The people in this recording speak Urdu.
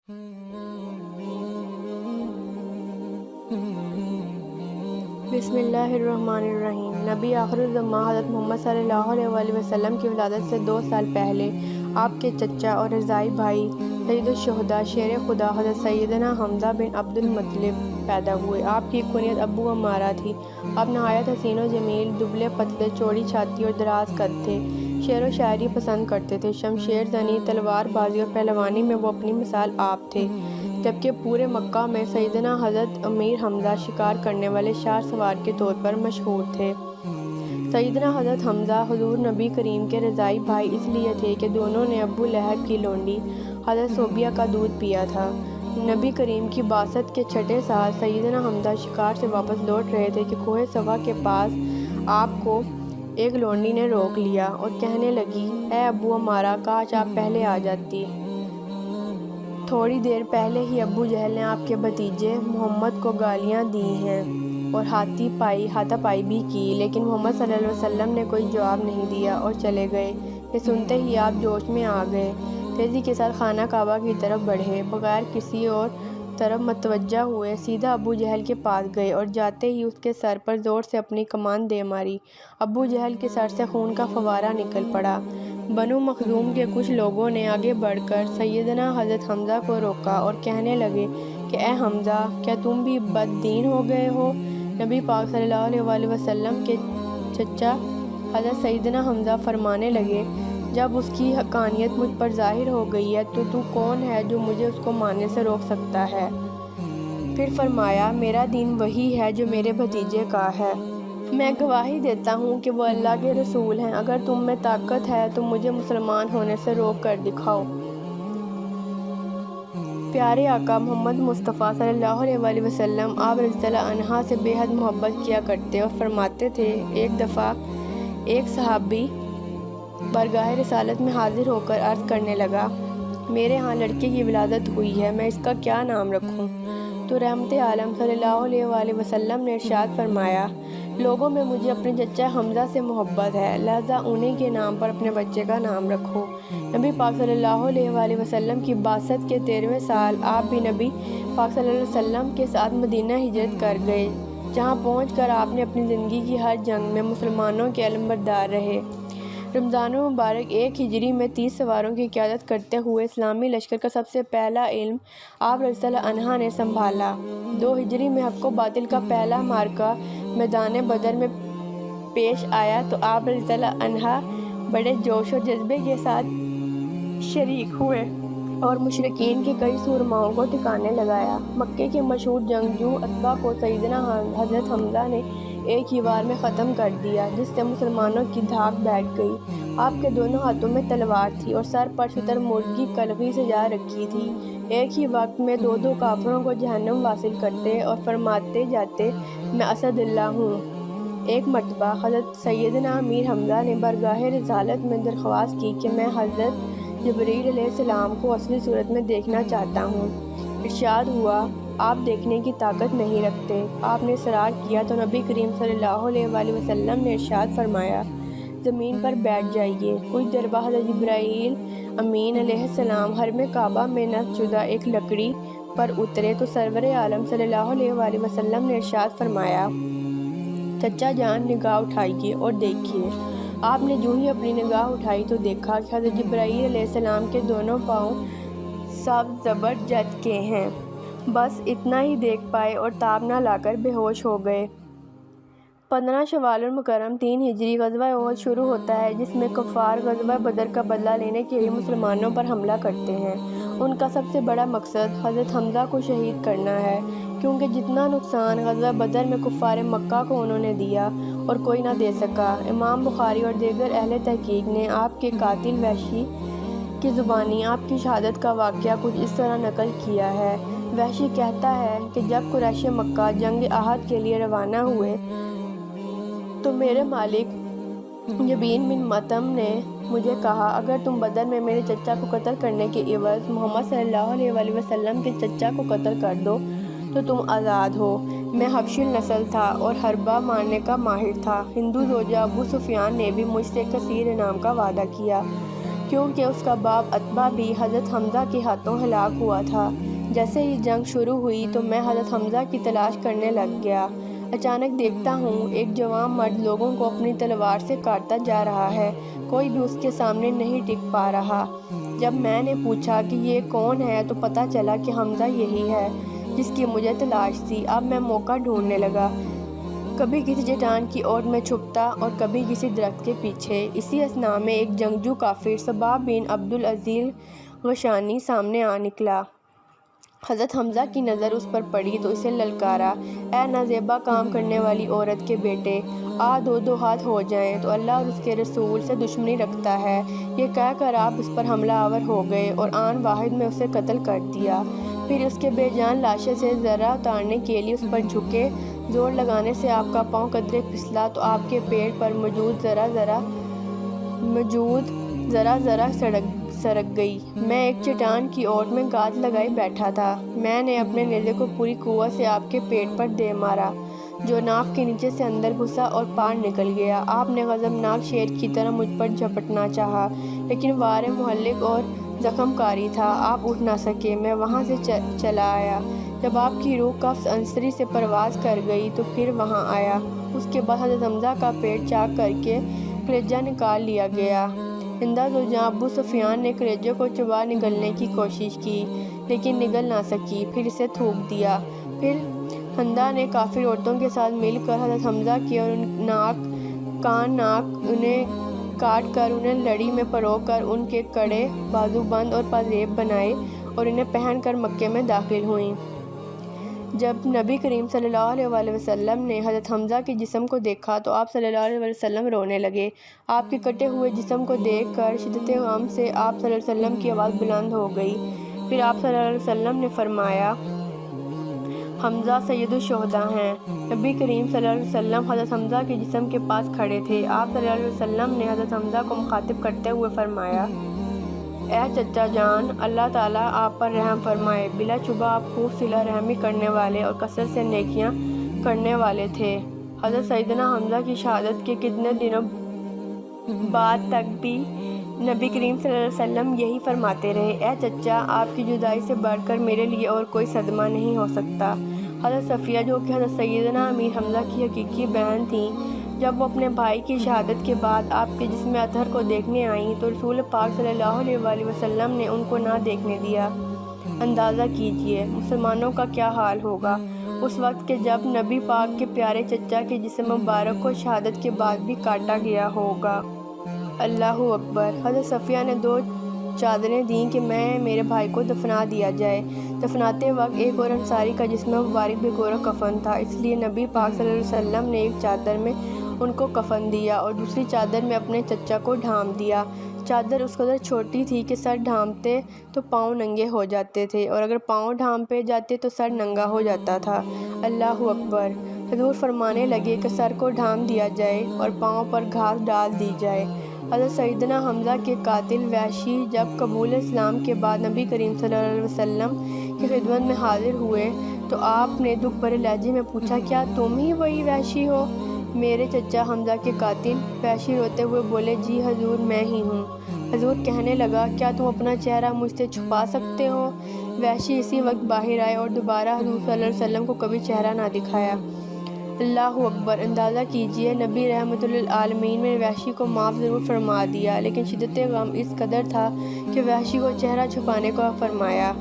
بسم اللہ الرحمن الرحیم۔ نبی آخر الزماں حضرت محمد صلی اللہ علیہ وسلم کی ولادت سے 2 سال پہلے آپ کے چچا اور رضاعی بھائی سید الشہداء شیر خدا حضرت سیدنا حمزہ بن عبد المطلب پیدا ہوئے۔ آپ کی کنیت ابو عمارہ تھی۔ آپ نہایت حسین و جمیل، دبلے پتلے، چوڑی چھاتی اور دراز قد تھے۔ شعر و شاعری پسند کرتے تھے۔ شمشیر زنی، تلوار بازی اور پہلوانی میں وہ اپنی مثال آپ تھے، جبکہ پورے مکہ میں سیدنا حضرت امیر حمزہ شکار کرنے والے شاہ سوار کے طور پر مشہور تھے۔ سیدنا حضرت حمزہ حضور نبی کریم کے رضاعی بھائی اس لیے تھے کہ دونوں نے ابو لہب کی لونڈی حضرت صوبیہ کا دودھ پیا تھا۔ نبی کریم کی بعثت کے 6 سال سیدنا حمزہ شکار سے واپس لوٹ رہے تھے کہ کوہ صفا کے پاس آپ کو ایک لونڈی نے روک لیا اور کہنے لگی، اے ابو عمارہ، کاش آپ پہلے آ جاتی۔ تھوڑی دیر پہلے ہی ابو جہل نے آپ کے بھتیجے محمد کو گالیاں دی ہیں اور ہاتھا پائی بھی کی، لیکن محمد صلی اللہ علیہ وسلم نے کوئی جواب نہیں دیا اور چلے گئے۔ یہ سنتے ہی آپ جوش میں آ گئے، تیزی کے ساتھ خانہ کعبہ کی طرف بڑھے، بغیر کسی اور طرف متوجہ ہوئے سیدھا ابو جہل کے پاس گئے اور جاتے ہی اس کے سر پر زور سے اپنی کمان دے ماری۔ ابو جہل کے سر سے خون کا فوارہ نکل پڑا۔ بنو مخزوم کے کچھ لوگوں نے آگے بڑھ کر سیدنا حضرت حمزہ کو روکا اور کہنے لگے کہ اے حمزہ، کیا تم بھی بد دین ہو گئے ہو؟ نبی پاک صلی اللہ علیہ وسلم کے چچا حضرت سیدنا حمزہ فرمانے لگے، جب اس کی حقانیت مجھ پر ظاہر ہو گئی ہے تو کون ہے جو مجھے اس کو ماننے سے روک سکتا ہے؟ پھر فرمایا، میرا دین وہی ہے جو میرے بھتیجے کا ہے۔ میں گواہی دیتا ہوں کہ وہ اللہ کے رسول ہیں۔ اگر تم میں طاقت ہے تو مجھے مسلمان ہونے سے روک کر دکھاؤ۔ پیارے آقا محمد مصطفیٰ صلی اللہ علیہ وسلم آپ رضی اللہ عنہ سے بے حد محبت کیا کرتے اور فرماتے تھے، ایک دفعہ ایک صحابی بارگاہ رسالت میں حاضر ہو کر عرض کرنے لگا، میرے ہاں لڑکے کی ولادت ہوئی ہے، میں اس کا کیا نام رکھوں؟ تو رحمت عالم صلی اللہ علیہ وسلم نے ارشاد فرمایا، لوگوں میں مجھے اپنے چچا حمزہ سے محبت ہے، لہذا انہی کے نام پر اپنے بچے کا نام رکھو۔ نبی پاک صلی اللہ علیہ وسلم کی بعثت کے 13ویں سال آپ بھی نبی پاک صلی اللہ علیہ وسلم کے ساتھ مدینہ ہجرت کر گئے، جہاں پہنچ کر آپ نے اپنی زندگی کی ہر جنگ میں مسلمانوں کے علمبردار رہے۔ رمضان المبارک 1 ہجری میں 30 سواروں کی قیادت کرتے ہوئے اسلامی لشکر کا سب سے پہلا علم آپ رضی اللہ عنہ نے سنبھالا۔ 2 ہجری میں حق و باطل کا پہلا معرکہ میدان بدر میں پیش آیا تو آپ رضی اللہ عنہ بڑے جوش و جذبے کے ساتھ شریک ہوئے اور مشرکین کے کئی سورماؤں کو ٹھکانے لگایا۔ مکے کے مشہور جنگجو عتبہ کو سیدنا حضرت حمزہ نے ایک ہی وار میں ختم کر دیا، جس سے مسلمانوں کی دھاک بیٹھ گئی۔ آپ کے دونوں ہاتھوں میں تلوار تھی اور سر پر شتر مرغ کی کلغی سجا رکھی تھی۔ ایک ہی وقت میں 2 کافروں کو جہنم واصل کرتے اور فرماتے جاتے، میں اسد اللہ ہوں۔ ایک مرتبہ حضرت سیدنا امیر حمزہ نے بارگاہ رسالت میں درخواست کی کہ میں حضرت جبرائیل علیہ السلام کو اصلی صورت میں دیکھنا چاہتا ہوں۔ ارشاد ہوا، آپ دیکھنے کی طاقت نہیں رکھتے۔ آپ نے اصرار کیا تو نبی کریم صلی اللہ علیہ وسلم نے ارشاد فرمایا، زمین پر بیٹھ جائیے۔ کچھ دیر بعد حضرت جبرائیل امین علیہ السلام حرم کعبہ میں نصب شدہ ایک لکڑی پر اترے تو سرور عالم صلی اللہ علیہ وسلم نے ارشاد فرمایا، چچا جان، نگاہ اٹھائیے اور دیکھیے۔ آپ نے جو ہی اپنی نگاہ اٹھائی تو دیکھا کہ حضرت جبرائیل علیہ السلام کے دونوں پاؤں سبز زبرجد کے ہیں۔ بس اتنا ہی دیکھ پائے اور تاب نہ لا کر بے ہوش ہو گئے۔ 15 شوال المکرم 3 ہجری غزوہ احد شروع ہوتا ہے، جس میں کفار غزوہ بدر کا بدلہ لینے کے لیے مسلمانوں پر حملہ کرتے ہیں۔ ان کا سب سے بڑا مقصد حضرت حمزہ کو شہید کرنا ہے، کیونکہ جتنا نقصان غزوہ بدر میں کفار مکہ کو انہوں نے دیا اور کوئی نہ دے سکا۔ امام بخاری اور دیگر اہل تحقیق نے آپ کے قاتل وحشی کی زبانی آپ کی شہادت کا واقعہ کچھ اس طرح نقل کیا ہے۔ وحشی کہتا ہے کہ جب قریش مکہ جنگ احد کے لیے روانہ ہوئے تو میرے مالک جبین بن مطعم نے مجھے کہا، اگر تم بدر میں میرے چچا کو قتل کرنے کے عوض محمد صلی اللہ علیہ وسلم کے چچا کو قتل کر دو تو تم آزاد ہو۔ میں حبشی النسل تھا اور حربہ مارنے کا ماہر تھا۔ ہندو زوجہ ابو سفیان نے بھی مجھ سے کثیر انعام کا وعدہ کیا۔ کیونکہ اس کا باپ عتبہ بھی حضرت حمزہ کے ہاتھوں ہلاک ہوا تھا۔ جیسے ہی جنگ شروع ہوئی تو میں حضرت حمزہ کی تلاش کرنے لگ گیا۔ اچانک دیکھتا ہوں ایک جوان مرد لوگوں کو اپنی تلوار سے کاٹتا جا رہا ہے، کوئی بھی اس کے سامنے نہیں ٹک پا رہا۔ جب میں نے پوچھا کہ یہ کون ہے تو پتہ چلا کہ حمزہ یہی ہے جس کی مجھے تلاش تھی۔ اب میں موقع ڈھونڈنے لگا، کبھی کسی چٹان کی اوٹ میں چھپتا اور کبھی کسی درخت کے پیچھے۔ اسی اثناء میں ایک جنگجو کافر صباح بن عبد العزیز غشانی سامنے آ نکلا۔ حضرت حمزہ کی نظر اس پر پڑی تو اسے للکارا، اے نازیبا کام کرنے والی عورت کے بیٹے، آ دو ہاتھ ہو جائیں تو اللہ اور اس کے رسول سے دشمنی رکھتا ہے۔ یہ کہہ کر آپ اس پر حملہ آور ہو گئے اور آن واحد میں اسے قتل کر دیا۔ پھر اس کے بے جان لاشے سے ذرہ اتارنے کے لیے اس پر جھکے، زور لگانے سے آپ کا پاؤں قدرے پھسلا تو آپ کے پیٹ پر موجود ذرہ سرک گئی۔ میں ایک چٹان کی اوٹ میں گاز لگائے بیٹھا تھا۔ میں نے اپنے نیزے کو پوری قوت سے آپ کے پیٹ پر دے مارا، جو ناف کے نیچے سے اندر گھسا اور پار نکل گیا۔ آپ نے غضبناک شیر کی طرح مجھ پر جھپٹنا چاہا، لیکن وار مہلک اور زخم کاری تھا، آپ اٹھ نہ سکے۔ میں وہاں سے چلا آیا۔ جب آپ کی روح قفس عنصری سے پرواز کر گئی تو پھر وہاں آیا۔ اس کے بعد حضرت حمزہ کا پیٹ چاک کر کے کلیجہ نکال لیا گیا۔ ہند ذوالجاں ابو سفیان نے کلیجے کو چبا نگلنے کی کوشش کی، لیکن نگل نہ سکی، پھر اسے تھوک دیا۔ پھر ہندہ نے کافر عورتوں کے ساتھ مل کر حضرت حمزہ کی اور ناک انہیں کاٹ کر انہیں لڑی میں پرو کر ان کے کڑے بازو بند اور پازیب بنائے اور انہیں پہن کر مکے میں داخل ہوئیں۔ جب نبی کریم صلی اللہ علیہ وسلم نے حضرت حمزہ کے جسم کو دیکھا تو آپ صلی اللہ علیہ وسلم رونے لگے۔ آپ کے کٹے ہوئے جسم کو دیکھ کر شدت غم سے آپ صلی اللہ علیہ وسلم کی آواز بلند ہو گئی۔ پھر آپ صلی اللہ علیہ وسلم نے فرمایا، حمزہ سید الشہداء ہیں۔ نبی کریم صلی اللہ علیہ وسلم حضرت حمزہ کے جسم کے پاس کھڑے تھے۔ آپ صلی اللہ علیہ وسلم نے حضرت حمزہ کو مخاطب کرتے ہوئے فرمایا، اے چچا جان، اللہ تعالیٰ آپ پر رحم فرمائے۔ بلا شبہ آپ خوب صلہ رحمی کرنے والے اور کثرت سے نیکیاں کرنے والے تھے۔ حضرت سیدنا حمزہ کی شہادت کے کتنے دنوں بعد تک بھی نبی کریم صلی اللہ علیہ وسلم یہی فرماتے رہے، اے چچا، آپ کی جدائی سے بڑھ کر میرے لیے اور کوئی صدمہ نہیں ہو سکتا۔ حضرت صفیہ، جو کہ حضرت سیدنا امیر حمزہ کی حقیقی بہن تھیں، جب وہ اپنے بھائی کی شہادت کے بعد آپ کے جسم اطہر کو دیکھنے آئیں تو رسول پاک صلی اللہ علیہ وسلم نے ان کو نہ دیکھنے دیا۔ اندازہ کیجئے مسلمانوں کا کیا حال ہوگا اس وقت کہ جب نبی پاک کے پیارے چچا کے جسم مبارک کو شہادت کے بعد بھی کاٹا گیا ہوگا۔ اللہ اکبر۔ حضرت صفیہ نے 2 چادریں دیں کہ میرے بھائی کو دفنا دیا جائے۔ دفناتے وقت ایک اور انصاری کا جسم مبارک بغور کفن تھا، اس لیے نبی پاک صلی اللہ علیہ وسلم نے ایک چادر میں ان کو کفن دیا اور دوسری چادر میں اپنے چچا کو ڈھانپ دیا۔ چادر اس قدر چھوٹی تھی کہ سر ڈھانپتے تو پاؤں ننگے ہو جاتے تھے، اور اگر پاؤں ڈھانپے جاتے تو سر ننگا ہو جاتا تھا۔ اللہ اکبر۔ حضور فرمانے لگے کہ سر کو ڈھانپ دیا جائے اور پاؤں پر گھاس ڈال دی جائے۔ حضرت سیدنا حمزہ کے قاتل وحشی جب قبول اسلام کے بعد نبی کریم صلی اللہ علیہ وسلم کی خدمت میں حاضر ہوئے تو آپ نے دکھ بھرے لہجے میں پوچھا، کیا تم ہی وہی وحشی ہو، میرے چچا حمزہ کے قاتل؟ وحشی روتے ہوئے بولے، جی حضور، میں ہی ہوں۔ حضور کہنے لگا، کیا تم اپنا چہرہ مجھ سے چھپا سکتے ہو؟ وحشی اسی وقت باہر آئے اور دوبارہ حضور صلی اللہ علیہ وسلم کو کبھی چہرہ نہ دکھایا۔ اللہ اکبر۔ اندازہ کیجئے نبی رحمت للعالمین نے وحشی کو معاف ضرور فرما دیا، لیکن شدت غم اس قدر تھا کہ وحشی کو چہرہ چھپانے کا فرمایا۔